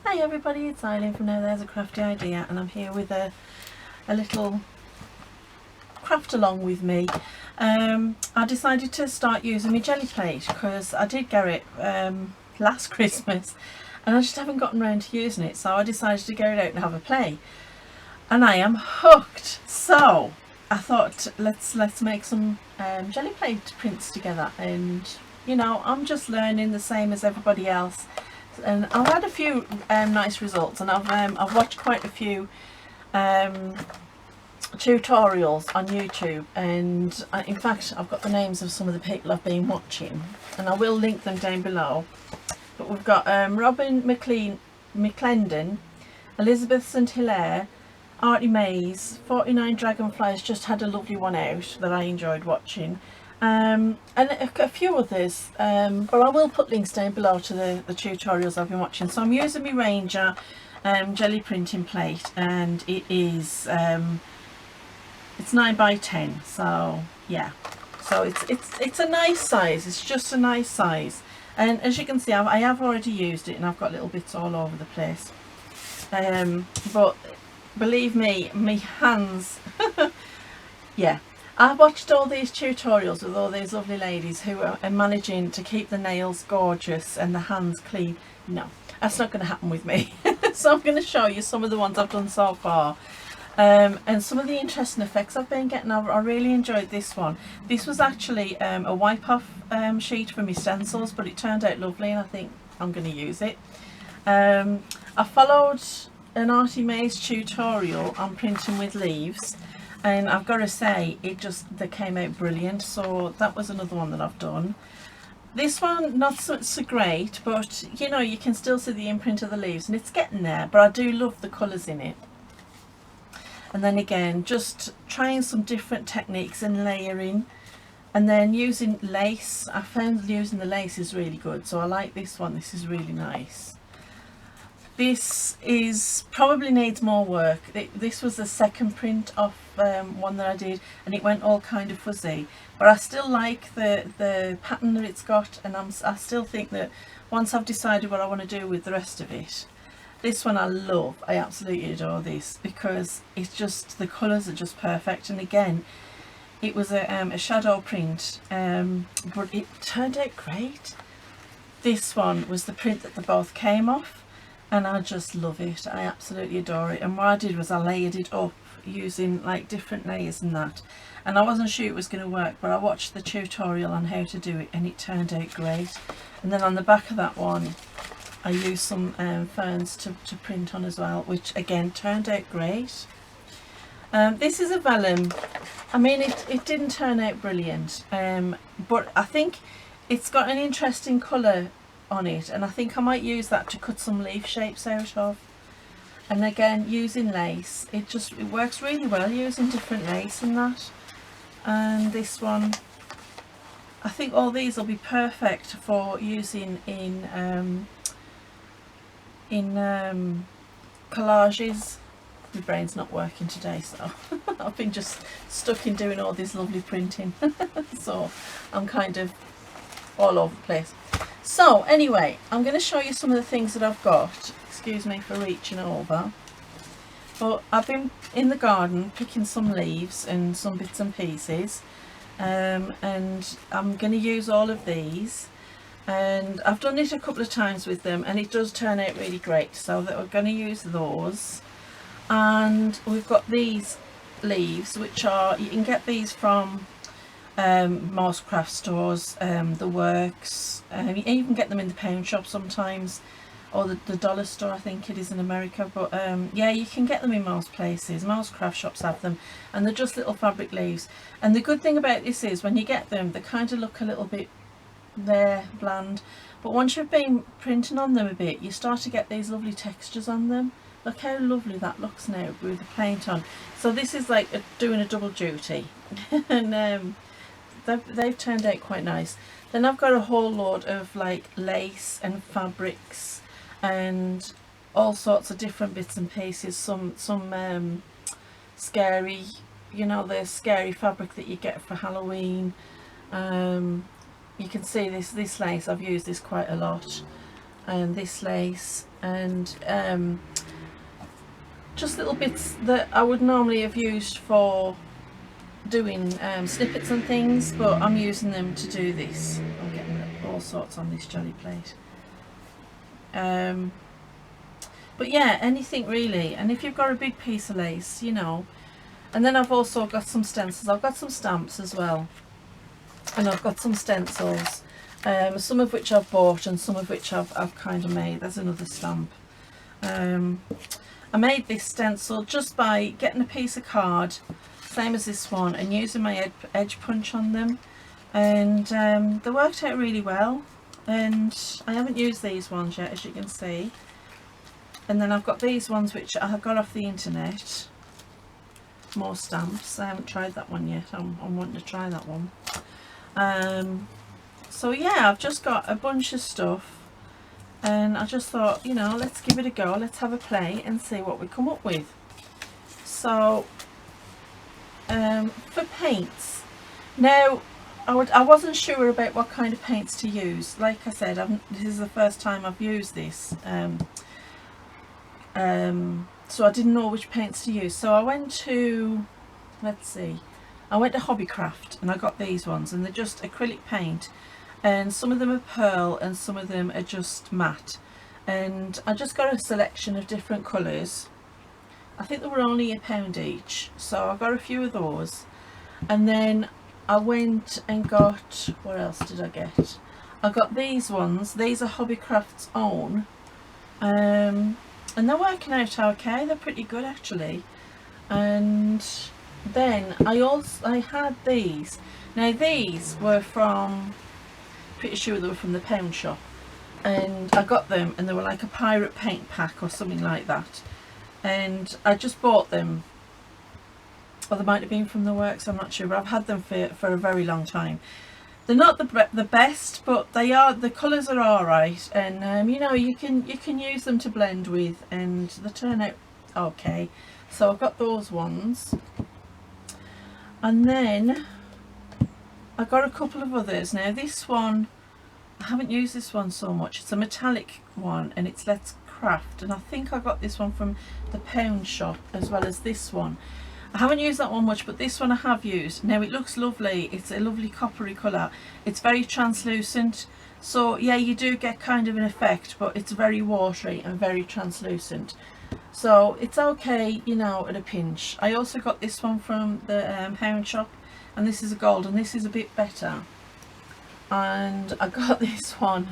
Hey everybody, it's Eileen from Now There's a Crafty Idea, and I'm here with a little craft along with me. I decided to start using my jelly plate because I did get it last Christmas and I just haven't gotten around to using it, so I decided to get it out and have a play, and I am hooked. So I thought let's make some jelly plate prints together, and you know, I'm just learning the same as everybody else. And I've had a few nice results, and I've watched quite a few tutorials on YouTube, and in fact I've got the names of some of the people I've been watching, and I will link them down below. But we've got Robin McClendon, Elizabeth St Hilaire, Artie Mays, 49 Dragonflies just had a lovely one out that I enjoyed watching, and a few others, but I will put links down below to the tutorials I've been watching. So I'm using my Ranger jelly printing plate, and it is it's 9x10, so yeah, so it's a nice size. It's just a nice size, and as you can see, I have already used it and I've got little bits all over the place, but believe me, my hands yeah, I watched all these tutorials with all these lovely ladies who are managing to keep the nails gorgeous and the hands clean. No, that's not going to happen with me. So I'm going to show you some of the ones I've done so far, and some of the interesting effects I've been getting. I really enjoyed this one. This was actually a wipe off sheet for my stencils, but it turned out lovely and I think I'm going to use it. I followed an Artie Mays tutorial on printing with leaves, and I've got to say, they came out brilliant, so that was another one that I've done. This one not so great, but you know, you can still see the imprint of the leaves and it's getting there, but I do love the colours in it. And then again, just trying some different techniques and layering, and then using lace. I found using the lace is really good, so I like this one. This is really nice. This is probably needs more work. This was the second print of one that I did, and it went all kind of fuzzy, but I still like the pattern that it's got, and I still think that once I've decided what I want to do with the rest of it, this one I love. I absolutely adore this because it's just, the colours are just perfect. And again, it was a shadow print, but it turned out great. This one was the print that they both came off, and I just love it. I absolutely adore it. And what I did was I layered it up using like different layers and that, and I wasn't sure it was going to work, but I watched the tutorial on how to do it and it turned out great. And then on the back of that one I used some ferns to print on as well, which again turned out great. This is a vellum. I mean, it didn't turn out brilliant, but I think it's got an interesting colour on it, and I think I might use that to cut some leaf shapes out of. And again, using lace, it works really well using different lace and that. And this one, I think all these will be perfect for using in collages. My brain's not working today, so I've been just stuck in doing all this lovely printing. So I'm kind of all over the place. So anyway, I'm going to show you some of the things that I've got. Excuse me for reaching over, but I've been in the garden picking some leaves and some bits and pieces, and I'm going to use all of these, and I've done it a couple of times with them and it does turn out really great, so that we're going to use those. And we've got these leaves, which are, you can get these from most craft stores, the Works, you can get them in the pound shop sometimes, or the dollar store, I think it is in America. But yeah, you can get them in most places. Most craft shops have them, and they're just little fabric leaves. And the good thing about this is when you get them, they kind of look a little bit bland, but once you've been printing on them a bit, you start to get these lovely textures on them. Look how lovely that looks now with the paint on. So this is like doing a double duty. And they've turned out quite nice. Then I've got a whole load of like lace and fabrics and all sorts of different bits and pieces. Some scary, you know, the scary fabric that you get for Halloween. You can see this lace, I've used this quite a lot. and this lace, and just little bits that I would normally have used for doing snippets and things, but I'm using them to do this. I'm getting all sorts on this jelly plate. But yeah, anything really. And if you've got a big piece of lace, you know. And then I've also got some stencils. I've got some stamps as well, and I've got some stencils, some of which I've bought and some of which I've kind of made. There's another stamp. I made this stencil just by getting a piece of card, same as this one, and using my edge punch on them, and they worked out really well. And I haven't used these ones yet, as you can see. And then I've got these ones which I have got off the internet, more stamps. I haven't tried that one yet. I'm wanting to try that one. So yeah, I've just got a bunch of stuff, and I just thought, you know, let's give it a go, let's have a play and see what we come up with. So for paints, now I wasn't sure about what kind of paints to use. Like I said, this is the first time I've used this, so I didn't know which paints to use. So I went to, let's see, I went to Hobbycraft and I got these ones, and they're just acrylic paint, and some of them are pearl and some of them are just matte, and I just got a selection of different colours. I think they were only £1 each, so I got a few of those. And then I went and got, what else did I get? I got these ones. These are Hobbycraft's own, and they're working out okay. They're pretty good actually. And then I had these. Now these were from, pretty sure they were from the pound shop, and I got them and they were like a pirate paint pack or something like that, and I just bought them, or they might have been from the works, I'm not sure, but I've had them for a very long time. They're not the best, but they are, the colours are alright, and you know, you can use them to blend with, and they turn out okay. So I've got those ones, and then I got a couple of others. Now this one, I haven't used this one so much. It's a metallic one, and it's Let's Craft, and I think I got this one from the pound shop as well as this one. I haven't used that one much, but this one I have used. Now it looks lovely. It's a lovely coppery colour. It's very translucent, so yeah, you do get kind of an effect, but it's very watery and very translucent, so it's okay, you know, at a pinch. I also got this one from the pound shop, and this is a gold, and this is a bit better. And I got this one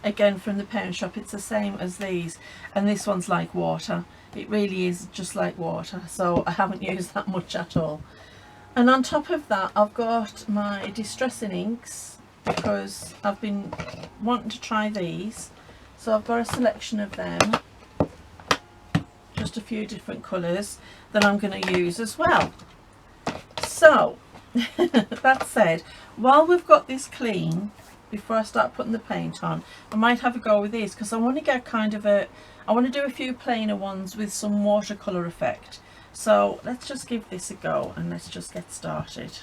again from the pound shop. It's the same as these, and this one's like water. It really is just like water, so I haven't used that much at all. And on top of that, I've got my distressing inks, because I've been wanting to try these, so I've got a selection of them, just a few different colours that I'm going to use as well. So that said, while we've got this clean, before I start putting the paint on, I might have a go with these, because I want to get kind of a, I want to do a few plainer ones with some watercolour effect. So let's just give this a go, and let's just get started.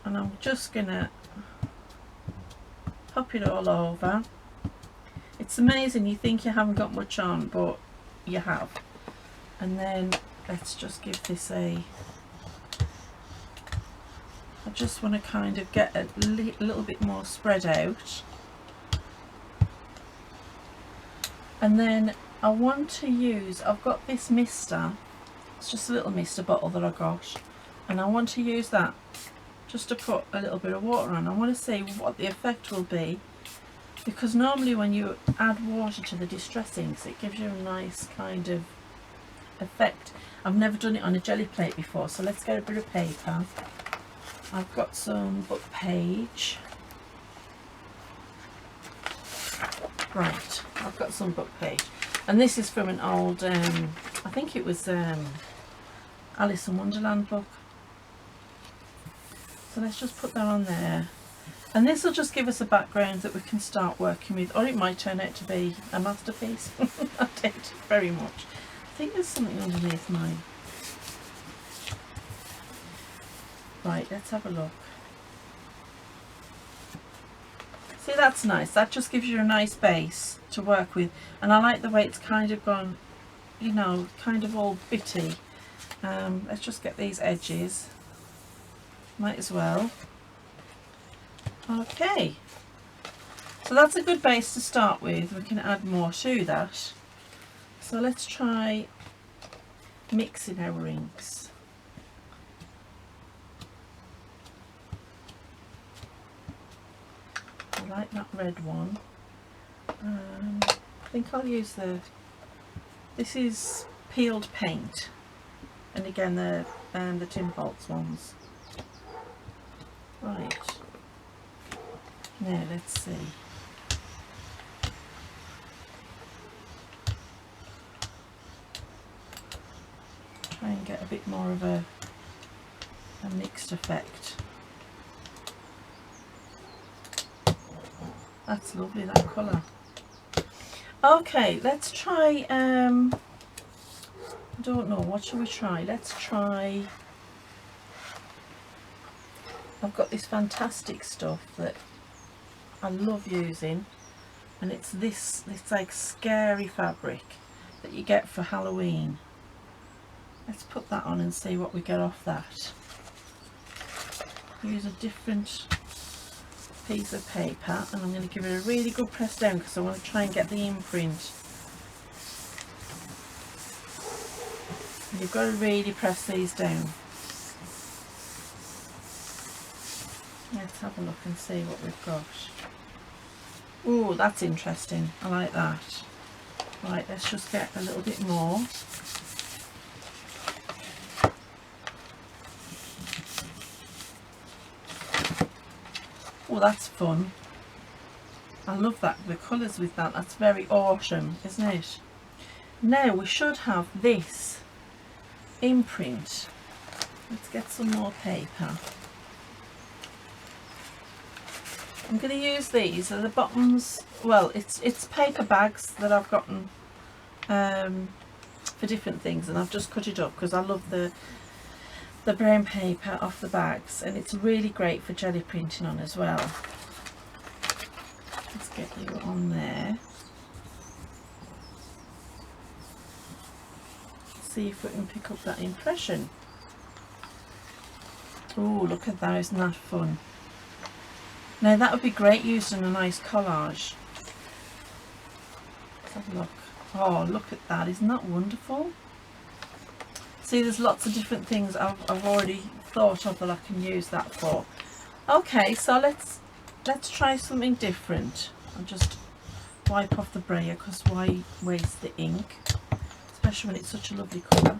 And I'm just gonna pop it all over. It's amazing, you think you haven't got much on, but you have. And then let's just give this a, I just want to kind of get a little bit more spread out. And then I want to use, I've got this mister, it's just a little mister bottle that I got, and I want to use that just to put a little bit of water on. I want to see what the effect will be, because normally when you add water to the distress inks, it gives you a nice kind of effect. I've never done it on a jelly plate before, so let's get a bit of paper. I've got some book page. Right, I've got some book page, and this is from an old, I think it was Alice in Wonderland book. So let's just put that on there, and this will just give us a background that we can start working with, or it might turn out to be a masterpiece. I doubt it very much. I think there's something underneath mine. Right, let's have a look. See, that's nice. That just gives you a nice base to work with. And I like the way it's kind of gone, you know, kind of all bitty. Let's just get these edges. Might as well. Okay. So that's a good base to start with. We can add more to that. So let's try mixing our inks. I like that red one. I think I'll use this is peeled paint, and again the Tin Bolts ones. Right, now let's see. Try and get a bit more of a mixed effect. That's lovely, that colour. Okay, let's try, I don't know, what shall we try? Let's try, I've got this fantastic stuff that I love using, and it's this like scary fabric that you get for Halloween. Let's put that on and see what we get off that. Use a different piece of paper, and I'm going to give it a really good press down because I want to try and get the imprint. You've got to really press these down. Let's have a look and see what we've got. Oh, that's interesting. I like that. Right, let's just get a little bit more. Oh, that's fun. I love that, the colours with that. That's very autumn, isn't it? Now we should have this imprint. Let's get some more paper. I'm going to use these at the bottoms. Well, it's paper bags that I've gotten for different things, and I've just cut it up because I love the brown paper off the bags, and it's really great for jelly printing on as well. Let's get you on there. See if we can pick up that impression. Oh, look at that, isn't that fun? Now that would be great used in a nice collage. Let's have a look. Oh, look at that, isn't that wonderful? See, there's lots of different things I've already thought of that I can use that for. Okay, so let's try something different. I'll just wipe off the Brayer because why waste the ink, especially when it's such a lovely colour.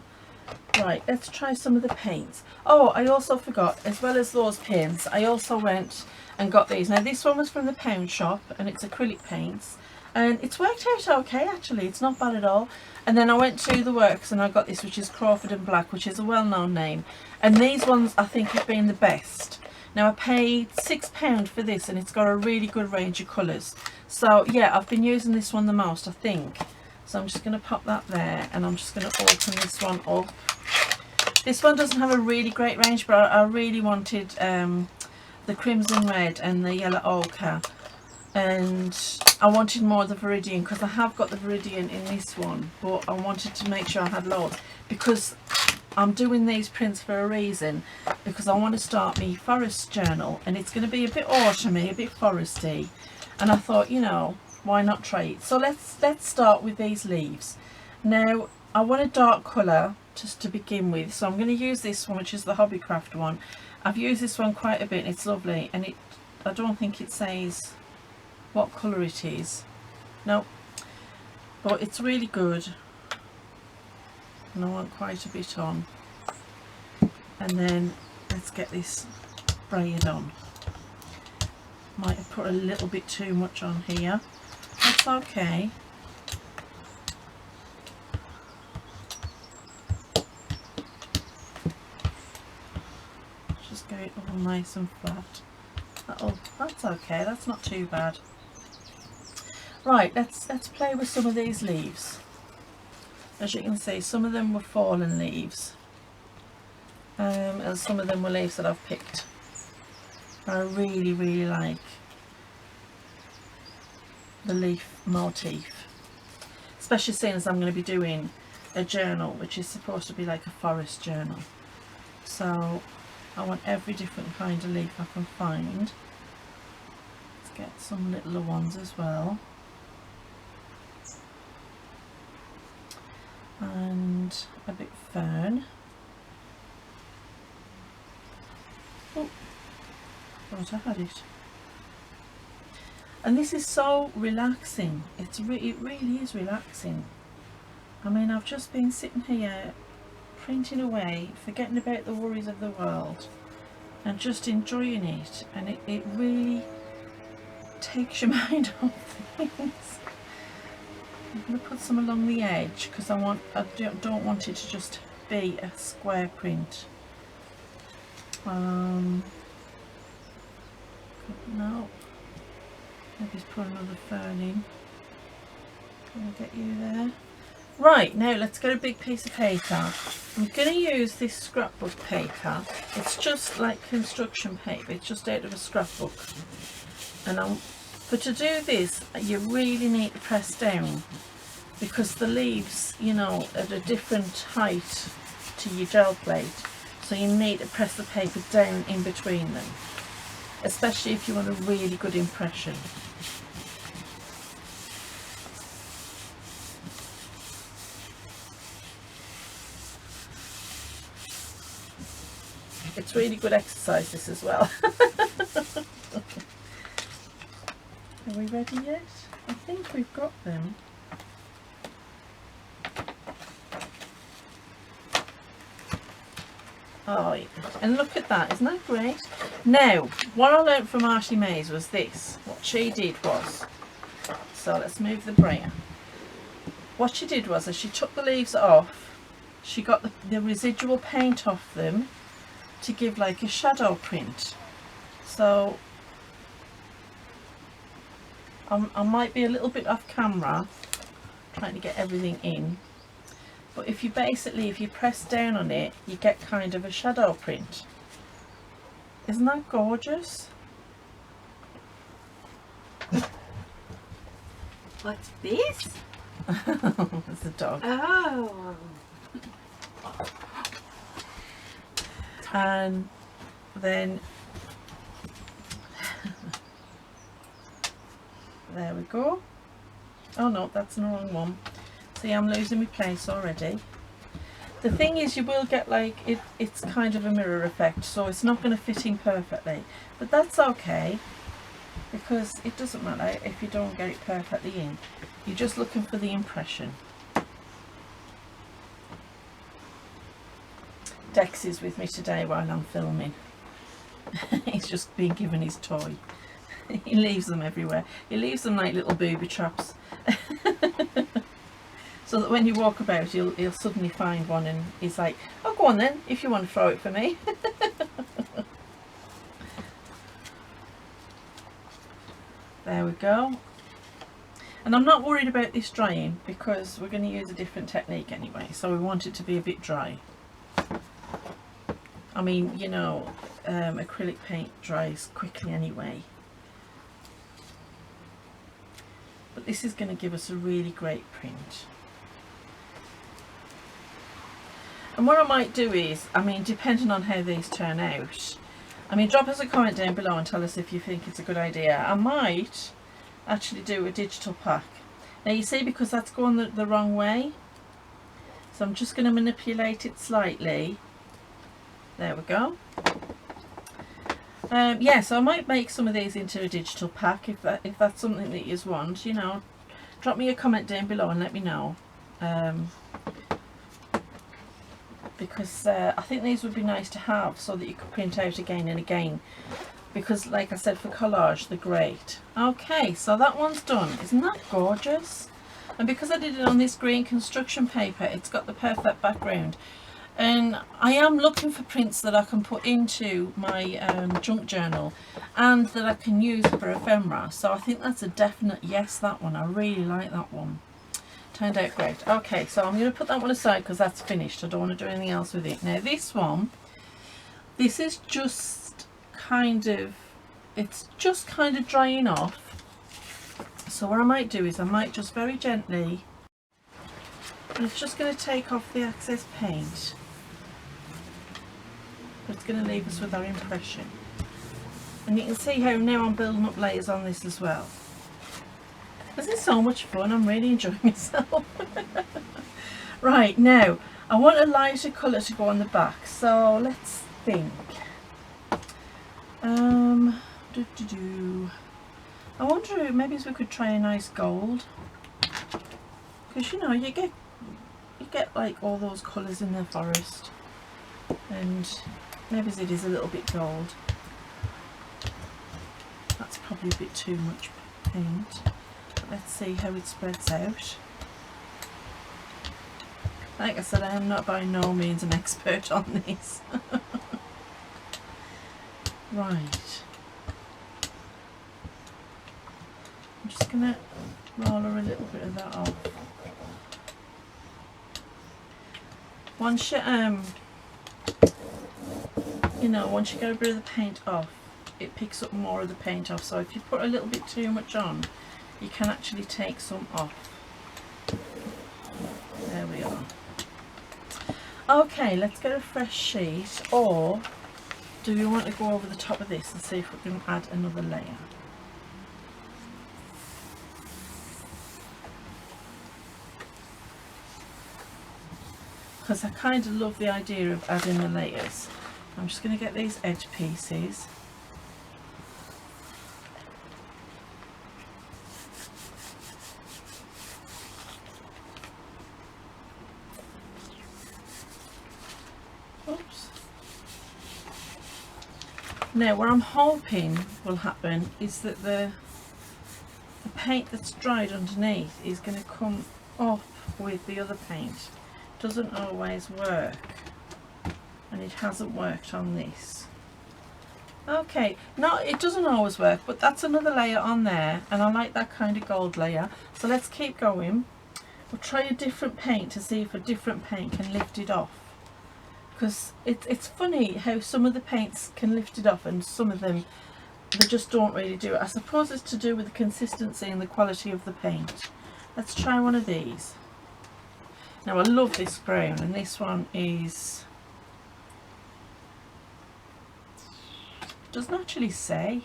Right, let's try some of the paints. Oh, I also forgot, as well as those paints, I also went and got these. Now this one was from the pound shop, and it's acrylic paints, and it's worked out okay actually. It's not bad at all. And then I went to the works and I got this, which is Crawford and Black, which is a well-known name, and these ones I think have been the best. Now I paid £6 for this, and it's got a really good range of colours. So yeah, I've been using this one the most, I think. So I'm just going to pop that there, and I'm just going to open this one up. This one doesn't have a really great range, but I really wanted the crimson red and the yellow ochre, and I wanted more of the Viridian because I have got the Viridian in this one, but I wanted to make sure I had loads because I'm doing these prints for a reason, because I want to start my forest journal, and it's going to be a bit autumny, a bit foresty, and I thought, you know, why not try it? So let's start with these leaves. Now I want a dark colour just to begin with, so I'm going to use this one, which is the Hobbycraft one. I've used this one quite a bit, and it's lovely, and I don't think it says what colour it is. No, but it's really good, and I want quite a bit on. And then let's get this braid on. Might have put a little bit too much on here. That's okay. Just get it all nice and flat. That's okay, that's not too bad. Right, let's play with some of these leaves. As you can see, some of them were fallen leaves, and some of them were leaves that I've picked. I really like. the leaf motif, especially seeing as I'm going to be doing a journal which is supposed to be like a forest journal. So I want every different kind of leaf I can find. Let's get some littler ones as well. And a bit fern. Oh, thought I had it. And this is so relaxing. It really is relaxing. I mean, I've just been sitting here printing away, forgetting about the worries of the world and just enjoying it, and it really takes your mind off things. I'm going to put some along the edge because I don't want it to just be a square print. No, maybe just put another fern in. Can I get you there? Right, now let's get a big piece of paper. I'm going to use this scrapbook paper. It's just like construction paper, it's just out of a scrapbook. And but to do this, you really need to press down because the leaves, you know, are at a different height to your gel plate. So you need to press the paper down in between them, especially if you want a really good impression. It's really good exercise, this as well. Are we ready yet? I think we've got them. Oh, yeah. And look at that, isn't that great? Now, what I learnt from Ashley Mays was this. What she did was, so let's move the brayer. What she did was, as she took the leaves off, she got the residual paint off them to give like a shadow print. So I might be a little bit off camera trying to get everything in, but if you press down on it, you get kind of a shadow print. Isn't that gorgeous? What's this? It's a dog. Oh. And then there we go. Oh no, that's the wrong one. See, I'm losing my place already. The thing is, you will get like it's kind of a mirror effect, so it's not going to fit in perfectly, but that's okay because it doesn't matter if you don't get it perfectly in. You're just looking for the impression. Dex is with me today while I'm filming. He's just been given his toy. He leaves them everywhere. He leaves them like little booby traps. So that when you walk about, he'll suddenly find one and he's like, oh, go on then, if you want to throw it for me. There we go. And I'm not worried about this drying because we're going to use a different technique anyway, so we want it to be a bit dry. I mean, you know, acrylic paint dries quickly anyway. But this is going to give us a really great print. And what I might do is, I mean, depending on how these turn out, I mean, drop us a comment down below and tell us if you think it's a good idea. I might actually do a digital pack. Now you see, because that's going the wrong way, so I'm just going to manipulate it slightly. There we go. Yeah, so I might make some of these into a digital pack if that's something that you want. You know, drop me a comment down below and let me know. Because I think these would be nice to have so that you could print out again and again, because like I said, for collage they're great. Okay, so that one's done. Isn't that gorgeous? And because I did it on this green construction paper, it's got the perfect background. And I am looking for prints that I can put into my junk journal and that I can use for ephemera. So I think that's a definite yes, that one. I really like that one. Turned out great. Okay, so I'm going to put that one aside because that's finished. I don't want to do anything else with it. Now this one, this is just kind of, it's just kind of drying off. So what I might do is I might just very gently, and it's just going to take off the excess paint, but it's going to leave us with our impression. And you can see how now I'm building up layers on this as well. This is so much fun, I'm really enjoying myself. Right, now I want a lighter colour to go on the back, so let's think. I wonder if maybe we could try a nice gold, because you know you get like all those colours in the forest, and maybe it is a little bit gold. That's probably a bit too much paint, but let's see how it spreads out. Like I said, I am not by no means an expert on this. Right, I'm just gonna roller a little bit of that off. Once you once you get a bit of the paint off, it picks up more of the paint off, so if you put a little bit too much on, you can actually take some off. There we are. Okay, let's get a fresh sheet, or do we want to go over the top of this and see if we can add another layer? Because I kind of love the idea of adding the layers. I'm just going to get these edge pieces. Oops. Now what I'm hoping will happen is that the paint that's dried underneath is going to come up with the other paint. Doesn't always work, and it hasn't worked on this. Okay, no, it doesn't always work, but that's another layer on there, and I like that kind of gold layer. So let's keep going. We'll try a different paint to see if a different paint can lift it off, because it's funny how some of the paints can lift it off and some of them they just don't really do it. I suppose it's to do with the consistency and the quality of the paint. Let's try one of these. Now I love this brown, and this one is, doesn't actually say.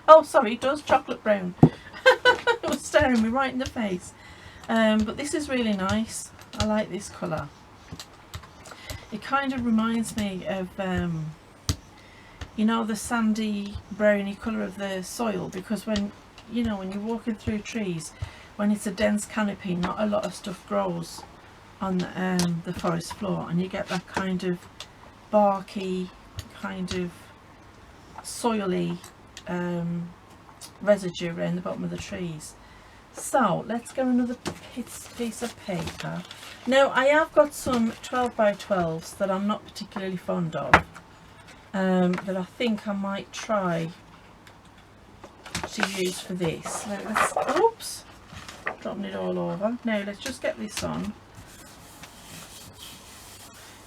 Oh sorry, it does, chocolate brown. It was staring me right in the face. But this is really nice. I like this colour. It kind of reminds me of you know, the sandy browny colour of the soil, because when you're walking through trees, when it's a dense canopy, not a lot of stuff grows on the forest floor, and you get that kind of barky, kind of soily residue around the bottom of the trees. So let's go another piece of paper. Now I have got some 12 by 12s that I'm not particularly fond of, that I think I might try to use for this. Now let's, oops, dropping it all over. Now let's just get this on.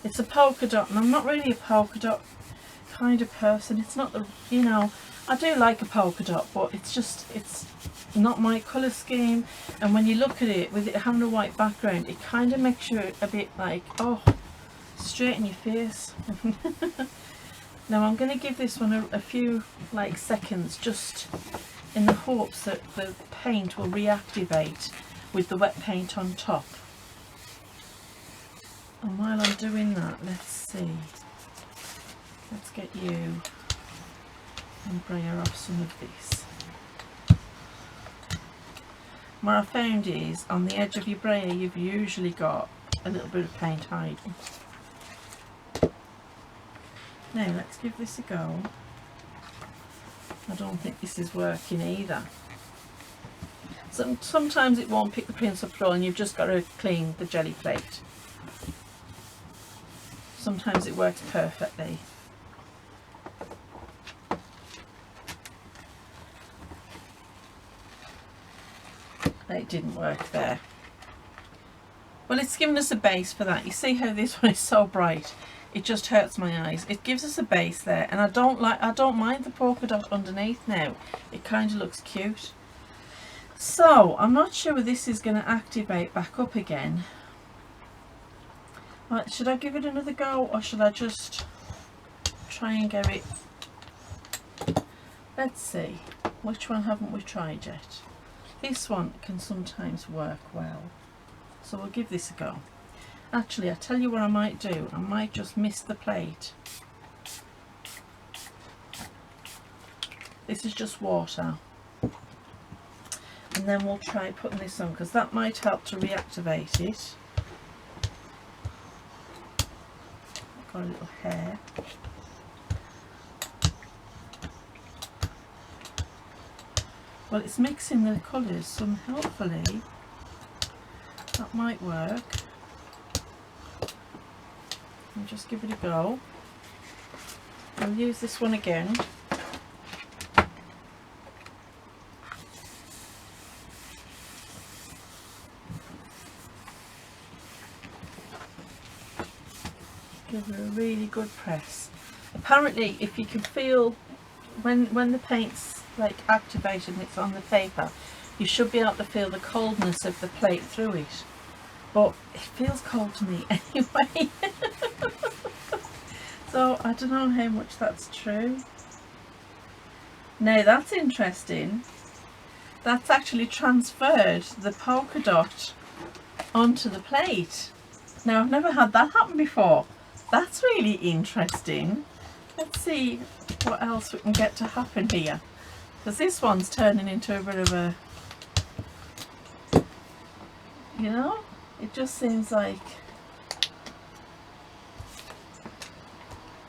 It's a polka dot, and I'm not really a polka dot kind of person. It's not the, I do like a polka dot, but it's not my colour scheme. And when you look at it, with it having a white background, it kind of makes you a bit like, oh, straight in your face. Now I'm going to give this one a few seconds, just in the hopes that the paint will reactivate with the wet paint on top. And while I'm doing that, let's see, let's get you and Brayer off some of this. What I found is, on the edge of your Brayer, you've usually got a little bit of paint hiding. Now let's give this a go. I don't think this is working either. Sometimes it won't pick the prints up at all, and you've just got to clean the jelly plate. Sometimes it works perfectly. It didn't work there. Well, it's given us a base for that. You see how this one is so bright? It just hurts my eyes. It gives us a base there, and I don't mind the polka dot underneath now. It kind of looks cute. So I'm not sure if this is going to activate back up again. Right, should I give it another go, or should I just try and get it? Let's see, which one haven't we tried yet? This one can sometimes work well, so we'll give this a go. Actually, I tell you what I might do, I might just miss the plate. This is just water. And then we'll try putting this on, because that might help to reactivate it. Got a little hair. Well, it's mixing the colours, so hopefully that might work. I'll just give it a go. I'll use this one again. Give it a really good press. Apparently, if you can feel when the paint's like activated and it's on the paper, you should be able to feel the coldness of the plate through it. But it feels cold to me anyway. So I don't know how much that's true. Now that's interesting. That's actually transferred the polka dot onto the plate. Now I've never had that happen before. That's really interesting. Let's see what else we can get to happen here, because this one's turning into a bit of a, you know, it just seems like,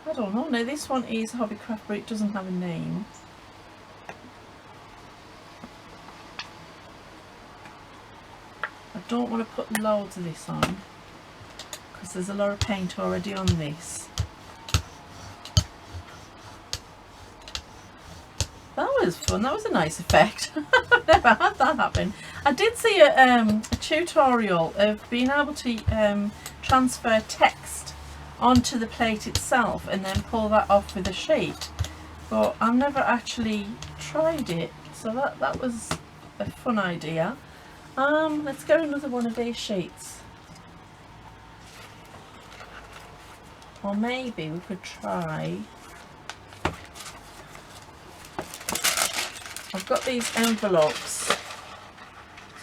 I don't know. Now this one is Hobbycraft, but it doesn't have a name. I don't want to put loads of this on, because there's a lot of paint already on this. That was fun. That was a nice effect. I've never had that happen. I did see a tutorial of being able to transfer text onto the plate itself and then pull that off with a sheet, but I've never actually tried it, so that was a fun idea. Let's get another one of these sheets. Or maybe we could try, I've got these envelopes,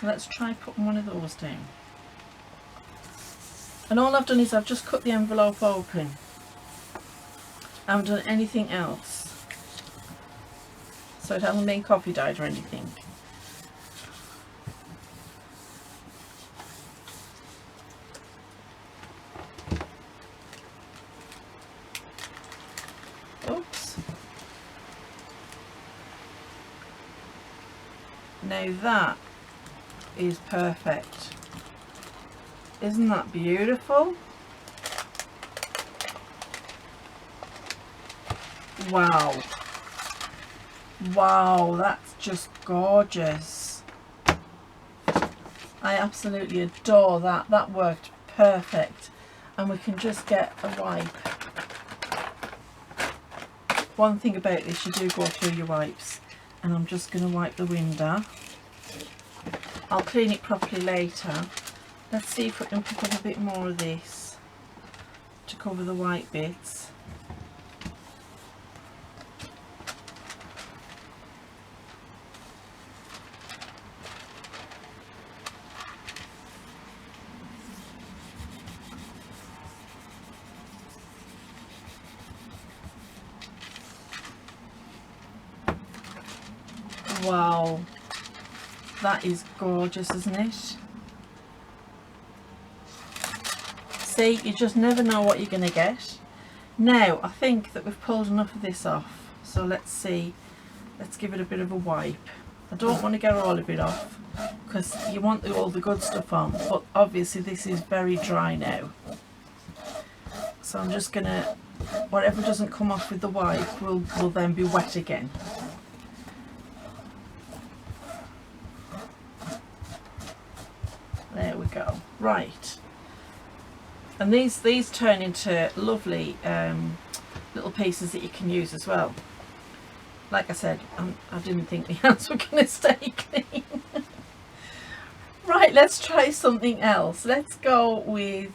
so let's try putting one of those down. And all I've done is I've just cut the envelope open. I haven't done anything else, so it hasn't been coffee dyed or anything. Oops. Now that is perfect. Isn't that beautiful? Wow. Wow, that's just gorgeous. I absolutely adore that. That worked perfect. And we can just get a wipe. One thing about this, you do go through your wipes. And I'm just going to wipe the window. I'll clean it properly later. Let's see if we can pick up a bit more of this to cover the white bits. Wow, that is gorgeous, isn't it? See, you just never know what you're going to get. Now, I think that we've pulled enough of this off, so let's see, let's give it a bit of a wipe. I don't want to get all of it off, because you want all the good stuff on, but obviously this is very dry now. So I'm just going to, whatever doesn't come off with the wipe will then be wet again. There we go. Right. And these turn into lovely little pieces that you can use as well. Like I said, I didn't think the hands were going to stay clean. Right, let's try something else. Let's go with,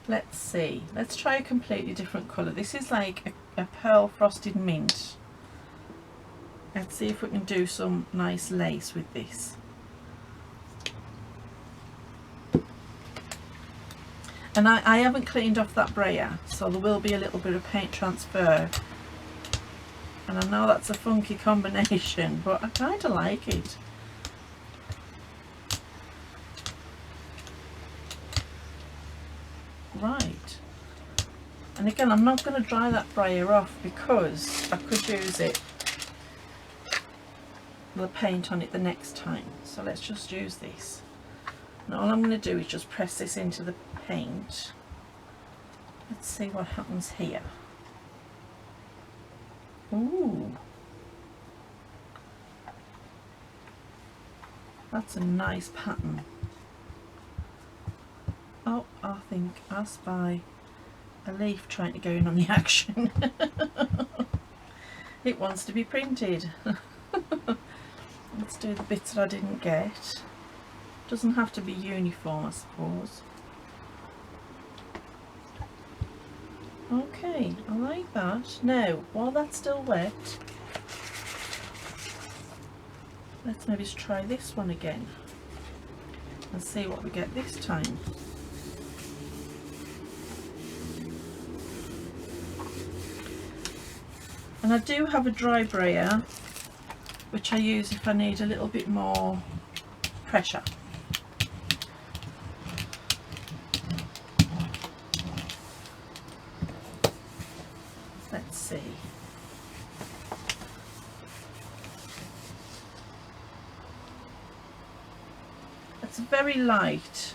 let's see, let's try a completely different colour. This is like a pearl frosted mint. Let's see if we can do some nice lace with this. And I haven't cleaned off that brayer, so there will be a little bit of paint transfer. And I know that's a funky combination, but I kind of like it. Right. And again, I'm not going to dry that brayer off because I could use it, the paint on it the next time. So let's just use this. And all I'm going to do is just press this into the paint. Let's see what happens here. Ooh, that's a nice pattern. Oh, I think I spy a leaf trying to go in on the action. It wants to be printed. Let's do the bits that I didn't get. Doesn't have to be uniform, I suppose. Okay, I like that. Now, while that's still wet, let's maybe try this one again and see what we get this time. And I do have a dry brayer, which I use if I need a little bit more pressure. Let's see. It's very light.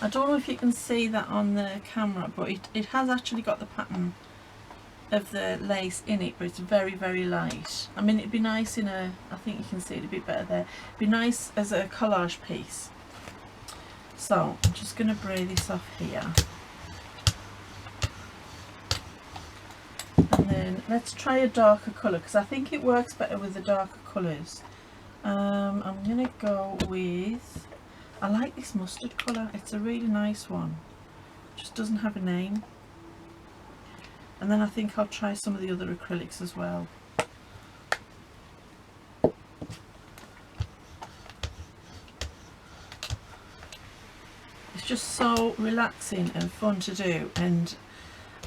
I don't know if you can see that on the camera, but it has actually got the pattern of the lace in it, but it's very, very light. I mean, it'd be nice in a, I think you can see it a bit better there, it'd be nice as a collage piece. So I'm just going to bray this off here, and then let's try a darker colour because I think it works better with the darker colours. I'm going to go with, I like this mustard colour, it's a really nice one, just doesn't have a name. And then I think I'll try some of the other acrylics as well. It's just so relaxing and fun to do, and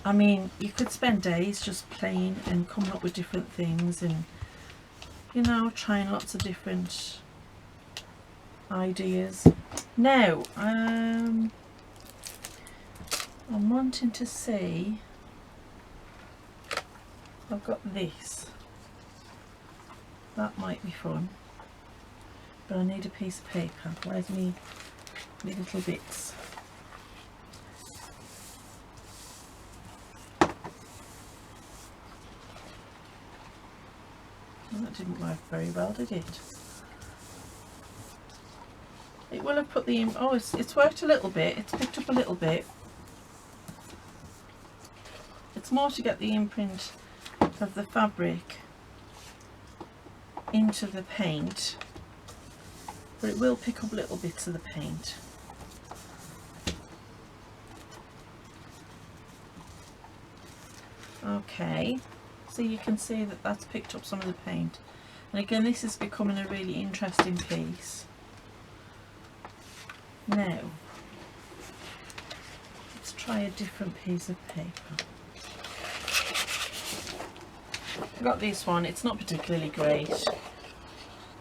I mean, you could spend days just playing and coming up with different things and, you know, trying lots of different ideas. Now, I'm wanting to see, I've got this, that might be fun, but I need a piece of paper. Where's me little bits? Well, that didn't work very well, did it? It will have put the, oh, it's worked a little bit, it's picked up a little bit. It's more to get the imprint of the fabric into the paint, but it will pick up little bits of the paint. Okay, so you can see that that's picked up some of the paint, and again this is becoming a really interesting piece. Now let's try a different piece of paper. I've got this one, it's not particularly great.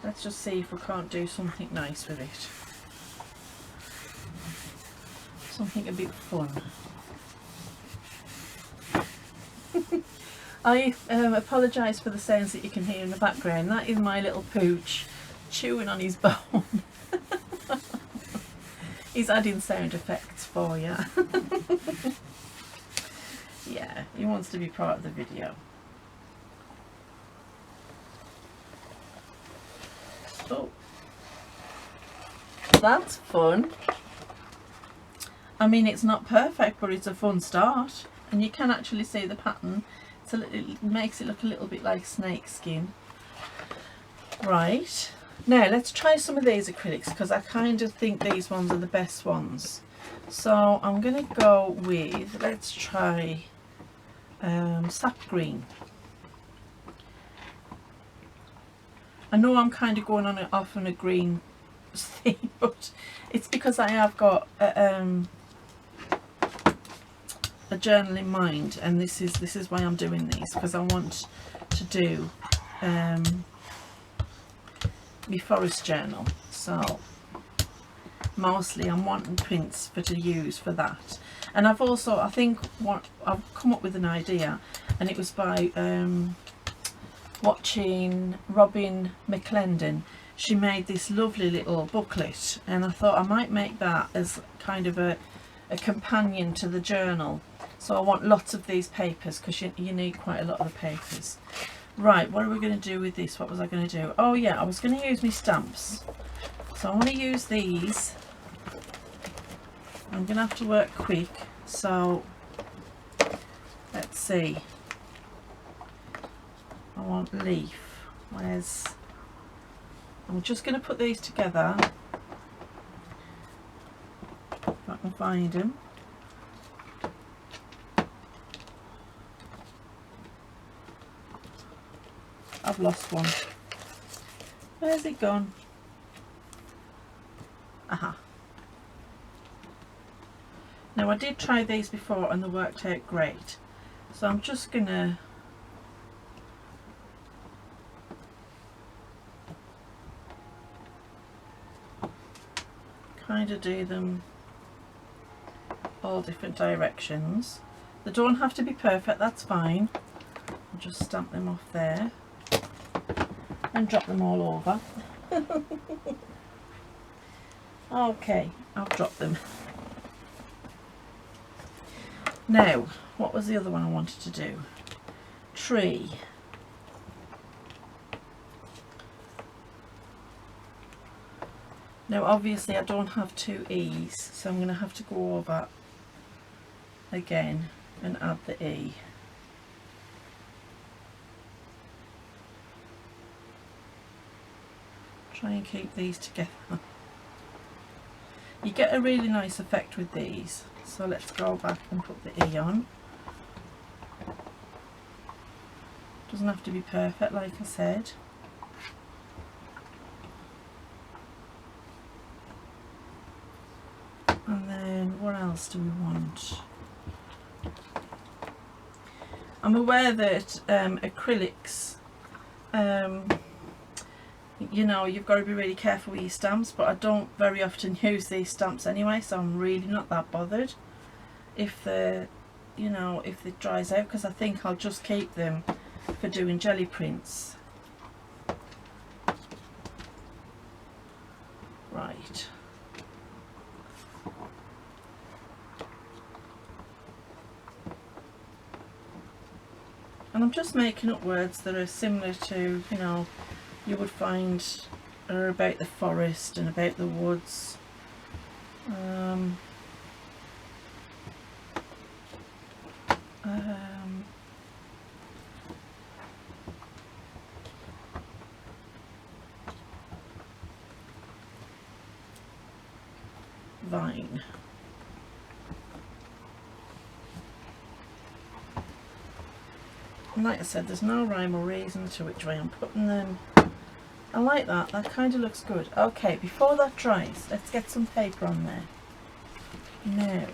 Let's just see if we can't do something nice with it. Something a bit fun. I apologise for the sounds that you can hear in the background. That is my little pooch chewing on his bone. He's adding sound effects for you. Yeah, he wants to be part of the video. Oh, that's fun. I mean, it's not perfect, but it's a fun start, and you can actually see the pattern. It makes it look a little bit like snake skin. Right, Now let's try some of these acrylics because I kind of think these ones are the best ones. So I'm going to go with, let's try sap green. I know I'm kind of going off on a green theme, but it's because I have got a journal in mind, and this is why I'm doing these, because I want to do my forest journal. So mostly I'm wanting prints to use for that. And I've also, I think what I've come up with an idea, and it was by watching Robin McClendon. She made this lovely little booklet, and I thought I might make that as kind of a companion to the journal. So I want lots of these papers, because you need quite a lot of the papers. Right, what are we going to do with this? What was I going to do? Oh yeah, I was going to use my stamps. So I want to use these. I'm going to have to work quick. So let's see. I want leaf. Where's... I'm just going to put these together. If I can find them. I've lost one. Where's it gone? Aha. Now I did try these before and they worked out great. So I'm just gonna kind of do them all different directions. They don't have to be perfect, that's fine. I'll just stamp them off there and drop them all over. Okay, I've dropped them. Now, what was the other one I wanted to do? Tree. Now obviously I don't have two E's, so I'm going to have to go over again and add the E. Try and keep these together. You get a really nice effect with these. So let's go back and put the E on. Doesn't have to be perfect, like I said. And then what else do we want? I'm aware that acrylics, you know, you've got to be really careful with your stamps, but I don't very often use these stamps anyway, so I'm really not that bothered if the, you know, if it dries out, because I think I'll just keep them for doing jelly prints. Right. And I'm just making up words that are similar to, you know, you would find are about the forest and about the woods. Vine. And like I said, there's no rhyme or reason to which way I'm putting them. I like that, that kind of looks good. Okay, before that dries, let's get some paper on there. Now,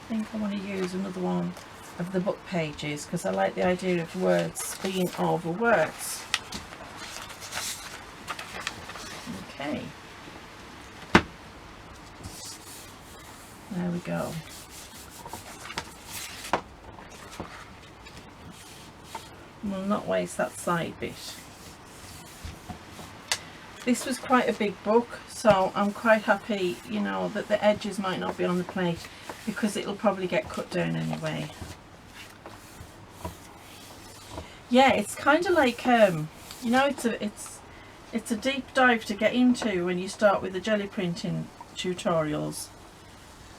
I think I want to use another one of the book pages, because I like the idea of words being over words. Okay. There we go. We'll not waste that side bit. This was quite a big book, so I'm quite happy, you know, that the edges might not be on the plate, because it'll probably get cut down anyway. Yeah, it's kind of like, you know, it's a deep dive to get into when you start with the jelly printing tutorials.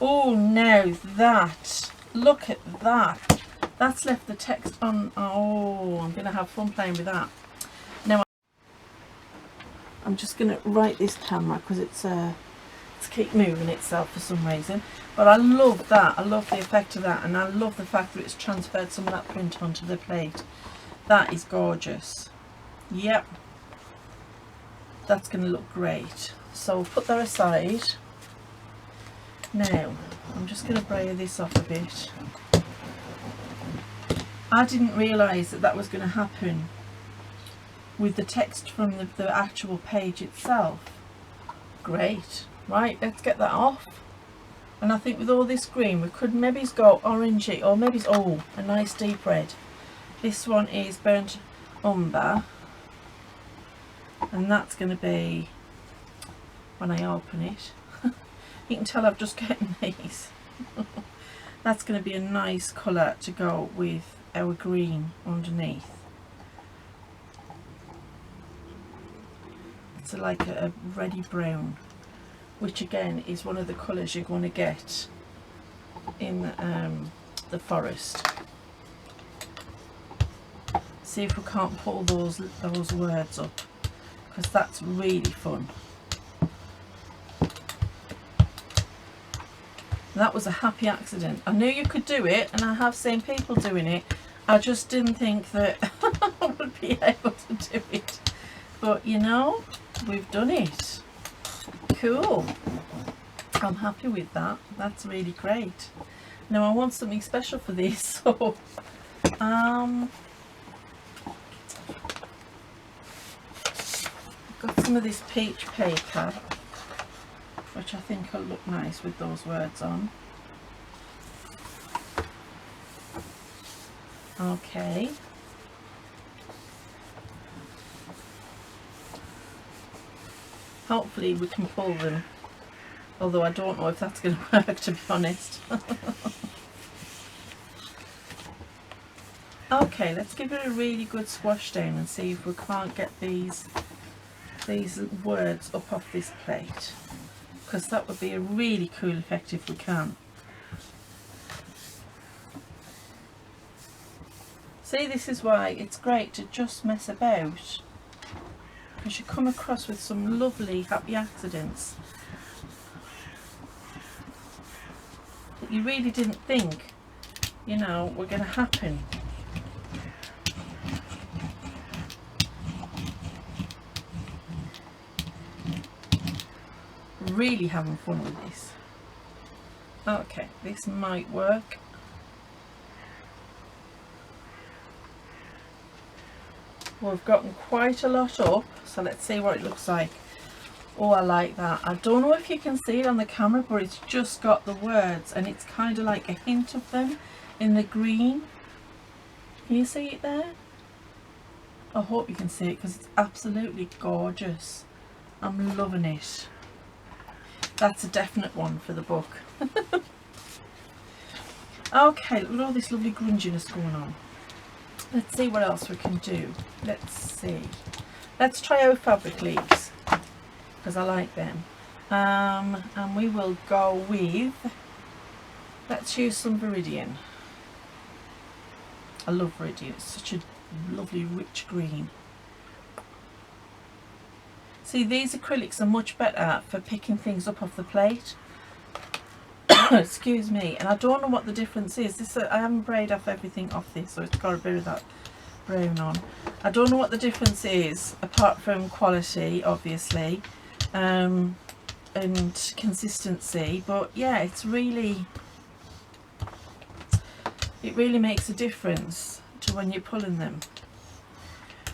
Oh, now that, look at that. That's left the text on. Oh, I'm going to have fun playing with that. Now I'm just going to right this camera because it's keep moving itself for some reason. But I love that. I love the effect of that, and I love the fact that it's transferred some of that print onto the plate. That is gorgeous. Yep. That's going to look great. So we'll put that aside. Now, I'm just going to brayer this off a bit. I didn't realise that that was going to happen with the text from the actual page itself. Great. Right, let's get that off. And I think with all this green, we could maybe go orangey, or maybe, oh, a nice deep red. This one is burnt umber. And that's going to be, when I open it, you can tell I've just gotten these. That's going to be a nice colour to go with our green underneath. It's like a reddy brown, which again is one of the colours you're going to get in the forest. See if we can't pull those words up, because that's really fun. That was a happy accident. I knew you could do it, and I have seen people doing it. I just didn't think that I would be able to do it. But you know, we've done it. Cool. I'm happy with that. That's really great. Now I want something special for this, so I've got some of this peach paper, which I think will look nice with those words on. Okay. Hopefully we can pull them, although I don't know if that's going to work, to be honest. Okay, let's give it a really good squash down and see if we can't get these words up off this plate, because that would be a really cool effect if we can. See, this is why it's great to just mess about, because you come across with some lovely happy accidents that you really didn't think, you know, were going to happen. Really having fun with this. Okay, this might work. We've gotten quite a lot up, so let's see what it looks like. Oh, I like that. I don't know if you can see it on the camera, but it's just got the words, and it's kind of like a hint of them in the green. Can you see it there? I hope you can see it, because it's absolutely gorgeous. I'm loving it. That's a definite one for the book. Okay, look at all this lovely grunginess going on. Let's see what else we can do. Let's see. Let's try our fabric leaves, because I like them. And we will go with, let's use some Viridian. I love Viridian. It's such a lovely rich green. See, these acrylics are much better for picking things up off the plate. Excuse me. And I don't know what the difference is. This I haven't braided off everything off this, so it's got a bit of that brown on. I don't know what the difference is, apart from quality, obviously, and consistency. But yeah, it really makes a difference to when you're pulling them.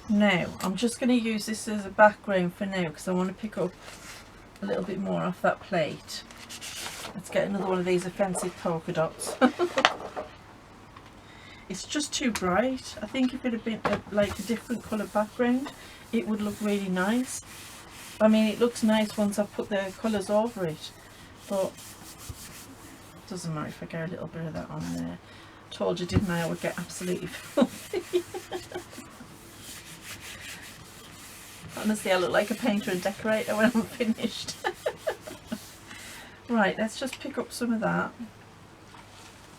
Now, I'm just going to use this as a background for now, because I want to pick up a little bit more off that plate. Let's get another one of these offensive polka dots. It's just too bright. I think if it had been like a different colour background, it would look really nice. I mean, it looks nice once I put the colours over it, but it doesn't matter if I get a little bit of that on there. Told you, didn't I would get absolutely filthy. Honestly, I look like a painter and decorator when I'm finished. Right, let's just pick up some of that.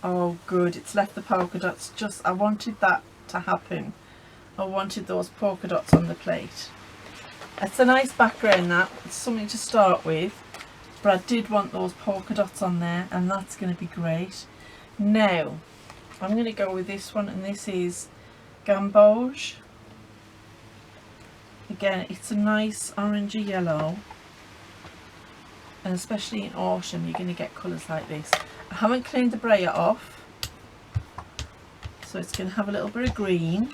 Oh good, it's left the polka dots. Just, I wanted that to happen. I wanted those polka dots on the plate. It's a nice background, that. It's something to start with. But I did want those polka dots on there, and that's going to be great. Now, I'm going to go with this one, and this is Gamboge. Again, it's a nice orangey yellow. And especially in autumn, you're going to get colours like this. I haven't cleaned the brayer off, so it's going to have a little bit of green.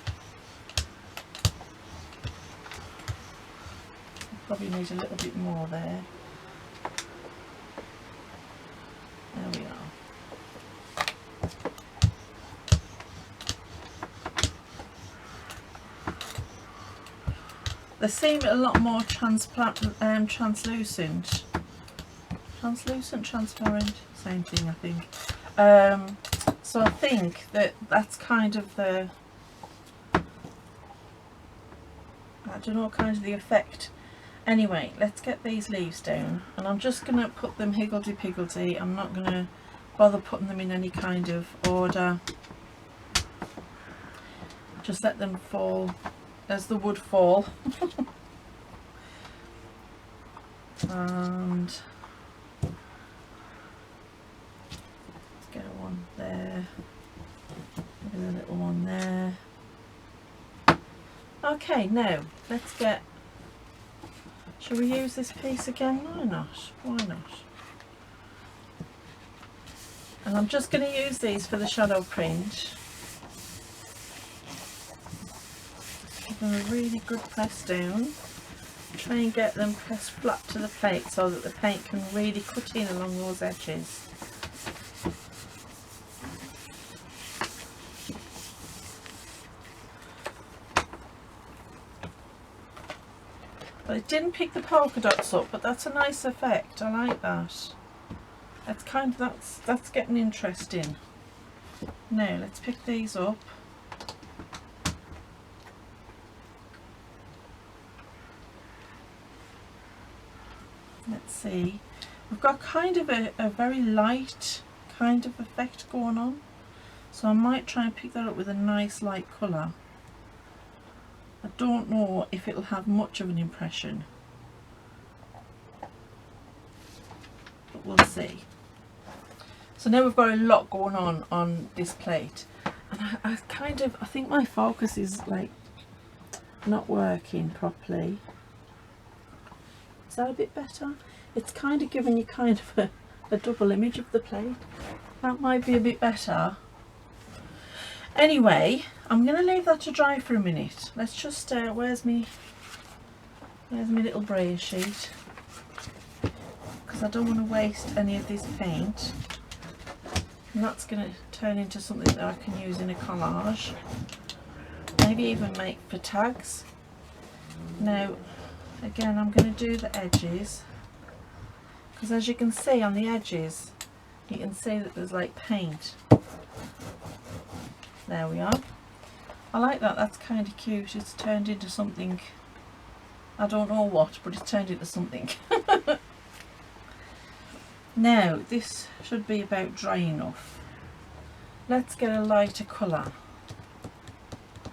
Probably need a little bit more there. There we are. They seem a lot more translucent. Transparent, same thing I think. So I think that's kind of the, I don't know, kind of the effect. Anyway, let's get these leaves down, and I'm just going to put them higgledy-piggledy. I'm not going to bother putting them in any kind of order. Just let them fall as the wood fall. And let's get one there, maybe a little one there. Okay, now let's get, shall we use this piece again? Why not? Why not? And I'm just going to use these for the shadow print. Give them a really good press down. Try and get them pressed flat to the plate so that the paint can really cut in along those edges. But it didn't pick the polka dots up, but that's a nice effect. I like that. That's kind of, that's getting interesting. Now let's pick these up. Let's see. We've got kind of a very light kind of effect going on. So I might try and pick that up with a nice light colour. I don't know if it'll have much of an impression, but we'll see. So now we've got a lot going on this plate, and I think my focus is like not working properly. Is that a bit better? It's kind of giving you kind of a double image of the plate. That might be a bit better. Anyway, I'm going to leave that to dry for a minute. Let's just, where's my little brayer sheet? Because I don't want to waste any of this paint. And that's going to turn into something that I can use in a collage. Maybe even make for tags. Now, again, I'm going to do the edges. Because as you can see on the edges, you can see that there's like paint. There we are. I like that, that's kind of cute. It's turned into something, I don't know what, but it's turned into something. Now, this should be about dry enough. Let's get a lighter colour.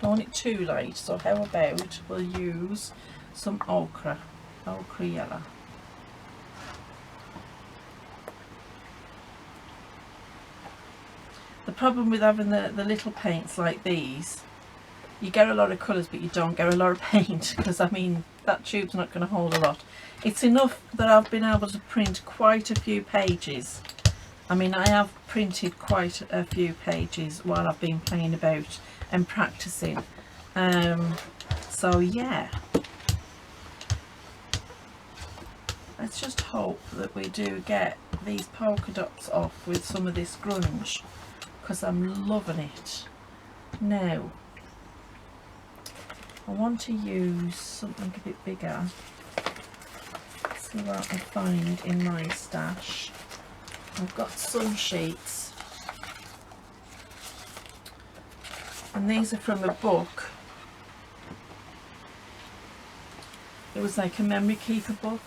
Don't want it too light, so how about we'll use some ochre yellow. The problem with having the little paints like these, you get a lot of colours but you don't get a lot of paint, because I mean that tube's not going to hold a lot. It's enough that I've been able to print quite a few pages. I mean, I have printed quite a few pages while I've been playing about and practicing. So yeah, let's just hope that we do get these polka dots off with some of this grunge, because I'm loving it. Now, I want to use something a bit bigger. Let's see what I find in my stash. I've got some sheets, and these are from a book. It was like a memory keeper book,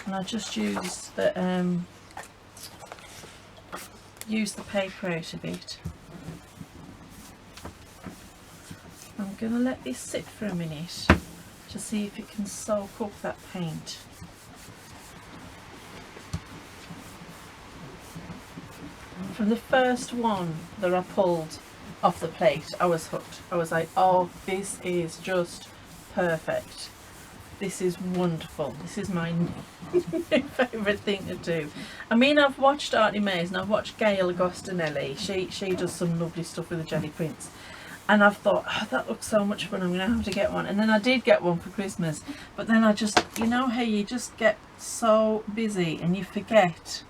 and I just used the use the paper out a bit. I'm going to let this sit for a minute to see if it can soak up that paint. From the first one that I pulled off the plate, I was hooked. I was like, oh, this is just perfect. This is wonderful. This is my new favourite thing to do. I mean, I've watched Auntie May's and I've watched Gelli. She does some lovely stuff with the jelly prints. And I've thought, oh, that looks so much fun, I'm going to have to get one. And then I did get one for Christmas. But then I just, you know how you just get so busy and you forget.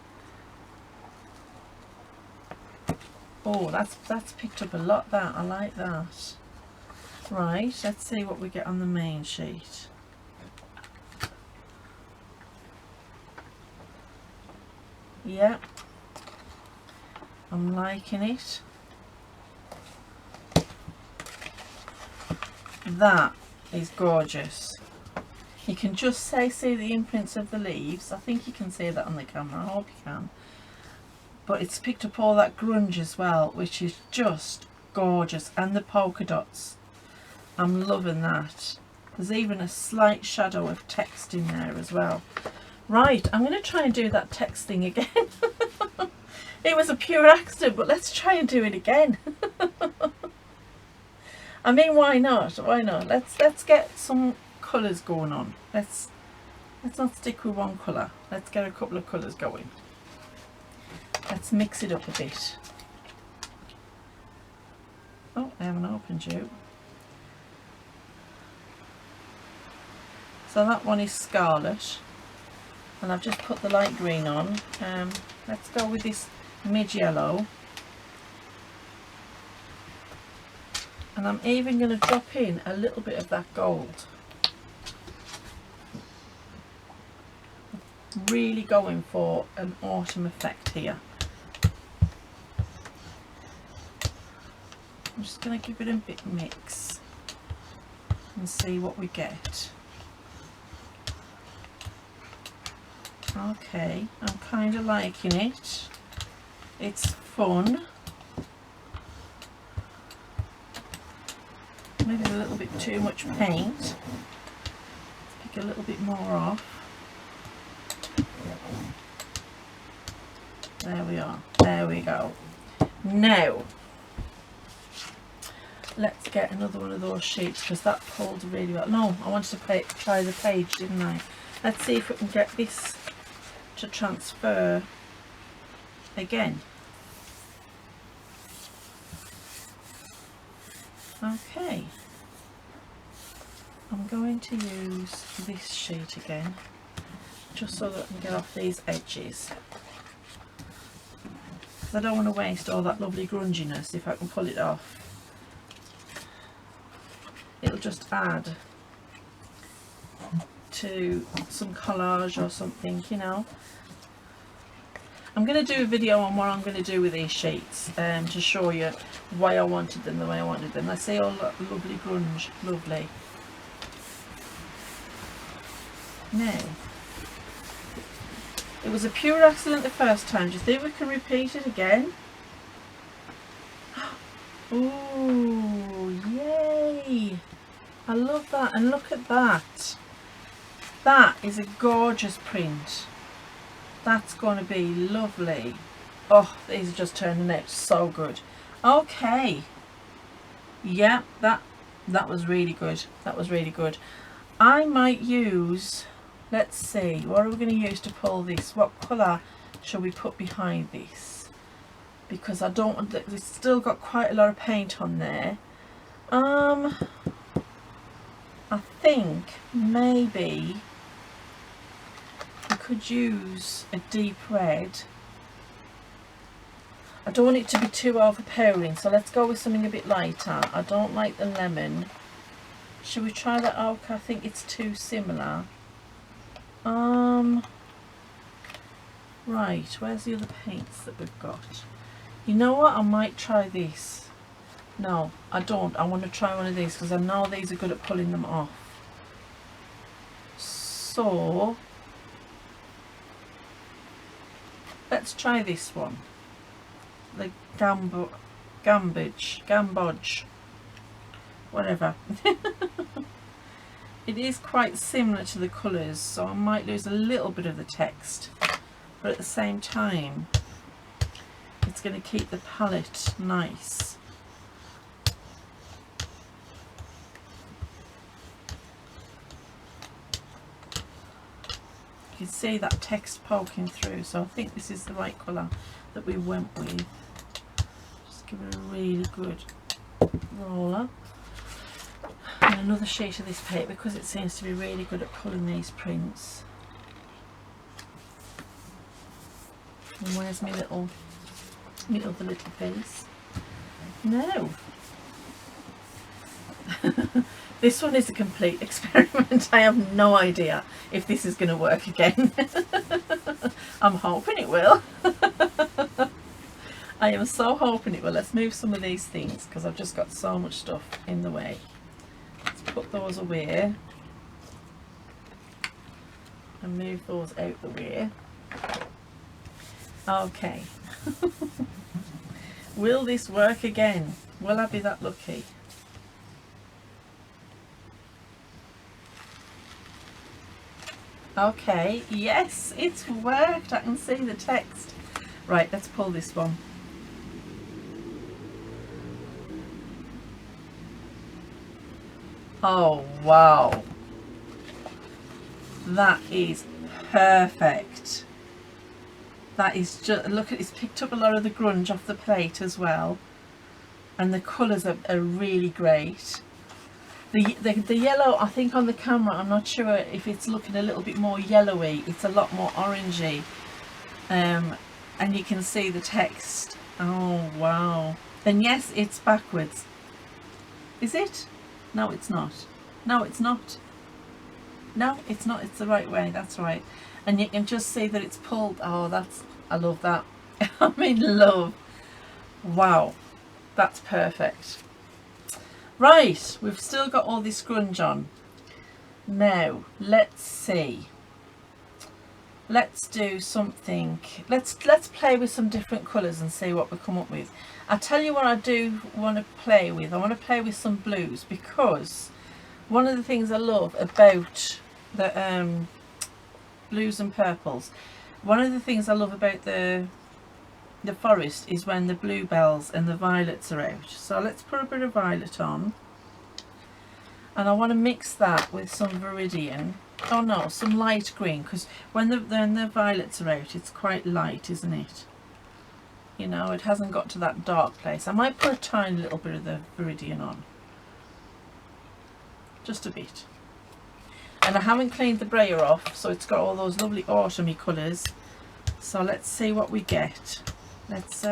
Oh, that's picked up a lot, that. I like that. Right, let's see what we get on the main sheet. Yeah, I'm liking it. That is gorgeous. You can just see the imprints of the leaves. I think you can see that on the camera. I hope you can. But it's picked up all that grunge as well, which is just gorgeous. And the polka dots. I'm loving that. There's even a slight shadow of text in there as well. Right, I'm going to try and do that text thing again. It was a pure accident, but let's try and do it again. I mean, why not? Why not? Let's get some colours going on. Let's not stick with one colour. Let's get a couple of colours going. Let's mix it up a bit. Oh, I haven't opened you. So that one is scarlet, and I've just put the light green on. Let's go with this mid yellow, and I'm even going to drop in a little bit of that gold. Really going for an autumn effect here. I'm just going to give it a bit mix and see what we get. Okay, I'm kind of liking it. It's fun. Maybe a little bit too much paint. Let's pick a little bit more off. There we are. There we go. Now, let's get another one of those sheets, because that pulled really well. No, I wanted to try the page, didn't I? Let's see if we can get this to transfer again. Okay, I'm going to use this sheet again, just so that I can get off these edges, because I don't want to waste all that lovely grunginess. If I can pull it off, it'll just add to some collage or something, you know. I'm going to do a video on what I'm going to do with these sheets, to show you why I wanted them the way I wanted them. I see all that lovely grunge, lovely. Now, it was a pure accident the first time. Do you think we can repeat it again? Oh, yay! I love that, and look at that. That is a gorgeous print. That's going to be lovely. Oh, these are just turning out so good. Okay. Yeah, that was really good. That was really good. I might use, let's see, what are we going to use to pull this? What colour shall we put behind this? Because I don't want, it's still got quite a lot of paint on there. I think maybe we could use a deep red. I don't want it to be too overpowering, so let's go with something a bit lighter. I don't like the lemon. Should we try that ochre? I think it's too similar. Right, where's the other paints that we've got? You know what, I might try this. No, I don't. I want to try one of these, because I know these are good at pulling them off. So let's try this one. the Gamboge, whatever. It is quite similar to the colours, so I might lose a little bit of the text, but at the same time it's going to keep the palette nice. You can see that text poking through, so I think this is the right colour that we went with. Just give it a really good roller. And another sheet of this paper, because it seems to be really good at pulling these prints. And where's my other little piece? No. This one is a complete experiment. I have no idea if this is going to work again. I'm hoping it will. I am so hoping it will. Let's move some of these things because I've just got so much stuff in the way. Let's put those away and move those out the way. Okay. Will this work again? Will I be that lucky? Okay, yes, it's worked. I can see the text. Right, let's pull this one. Oh, wow. That is perfect. That is just, look at, it's picked up a lot of the grunge off the plate as well. And the colours are really great. The yellow, I think on the camera, I'm not sure if it's looking a little bit more yellowy. It's a lot more orangey. And you can see the text. Oh, wow. And yes, it's backwards. Is it? No, it's not. No, it's not. No, it's not. It's the right way. That's right. And you can just see that it's pulled. Oh, that's, I love that. I'm in love. Wow. That's perfect. Right, we've still got all this grunge on. Now, let's see. Let's do something. Let's play with some different colours and see what we come up with. I'll tell you what I do want to play with. I want to play with some blues, because one of the things I love about the blues and purples, one of the things I love about the forest is when the bluebells and the violets are out. So let's put a bit of violet on, and I want to mix that with some viridian. Oh no, some light green, because when the violets are out, it's quite light, isn't it? You know, it hasn't got to that dark place. I might put a tiny little bit of the viridian on, just a bit. And I haven't cleaned the brayer off, so it's got all those lovely autumny colours. So let's see what we get. Let's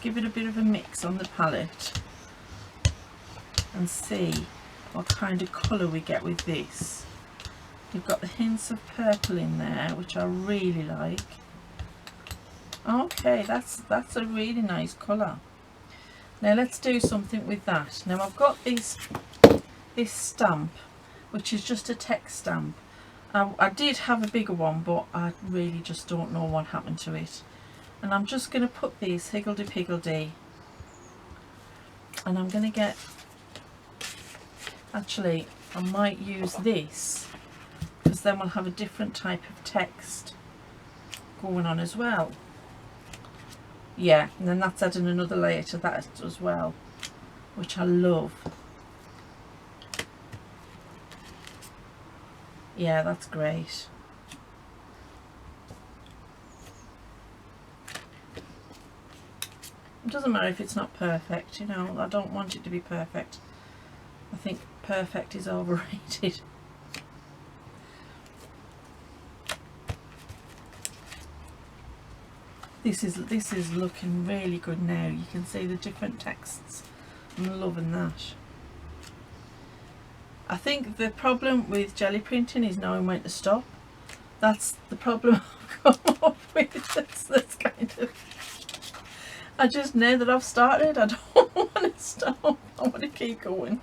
give it a bit of a mix on the palette and see what kind of colour we get with this. You've got the hints of purple in there, which I really like. Okay, that's a really nice colour. Now let's do something with that. Now I've got this stamp, which is just a text stamp. I did have a bigger one, but I really just don't know what happened to it. And I'm just going to put these higgledy-piggledy, and I'm going to get, actually I might use this, because then we'll have a different type of text going on as well. Yeah, and then that's adding another layer to that as well, which I love. Yeah, that's great. It doesn't matter if it's not perfect, you know, I don't want it to be perfect. I think perfect is overrated. This is looking really good now. You can see the different texts. I'm loving that. I think the problem with jelly printing is knowing when to stop. That's the problem I've come up with. That's kind of, I just know that I've started. I don't want to stop. I want to keep going.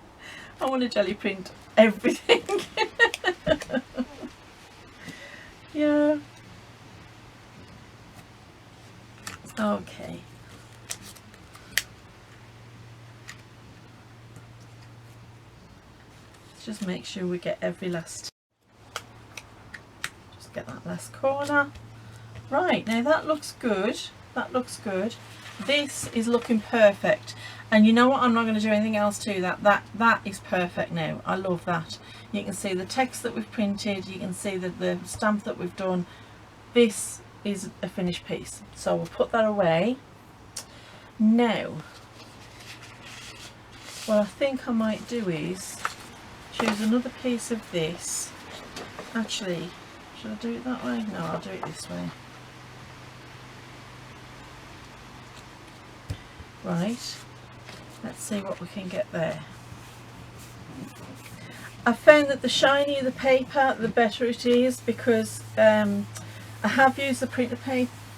I want to jelly print everything. Yeah. Okay. just make sure we get every last, just get that last corner. Right, now that looks good. That looks good. This is looking perfect. And you know what? I'm not going to do anything else to that. That is perfect now. I love that. You can see the text that we've printed. You can see the stamp that we've done. This is a finished piece. So we'll put that away. Now, what I think I might do is choose another piece of this. Actually, should I do it that way? No, I'll do it this way. Right, let's see what we can get there. I found that the shinier the paper, the better it is, because I have used the printer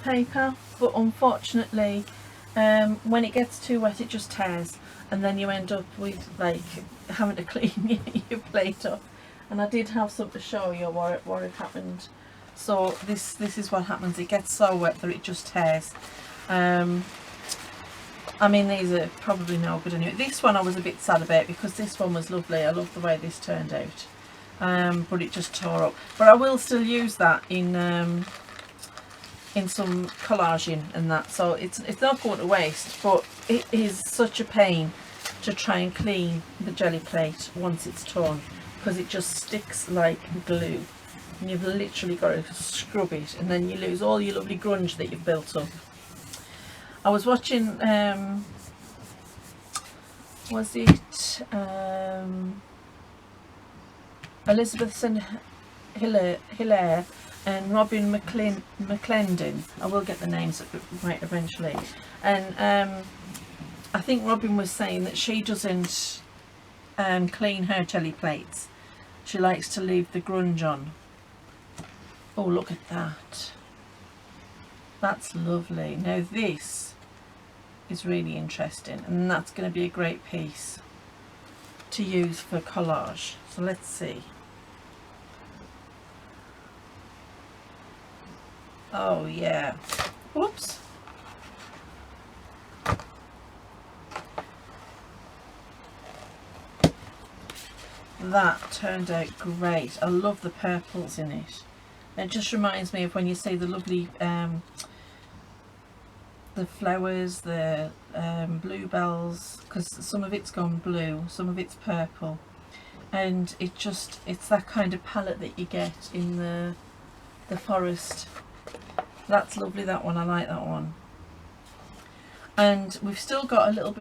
paper, but unfortunately when it gets too wet it just tears, and then you end up with like having to clean your plate up. And I did have something to show you what had happened. So this is what happens. It gets so wet that it just tears. I mean, these are probably no good anyway. This one I was a bit sad about because this one was lovely. I love the way this turned out, but it just tore up. But I will still use that in some collaging and that, so it's not going to waste. But it is such a pain to try and clean the jelly plate once it's torn, because it just sticks like glue, and you've literally got to scrub it, and then you lose all your lovely grunge that you've built up. I was watching, was it Elizabeth Hilaire and Robin McClendon. I will get the names right eventually. And I think Robin was saying that she doesn't clean her jelly plates. She likes to leave the grunge on. Oh, look at that. That's lovely. Now this is really interesting, and that's going to be a great piece to use for collage. So let's see. Oh yeah. Whoops. That turned out great. I love the purples in it. It just reminds me of when you see the lovely the flowers, the bluebells, because some of it's gone blue, some of it's purple, and it's that kind of palette that you get in the forest. That's lovely, that one. I like that one. And we've still got a little bit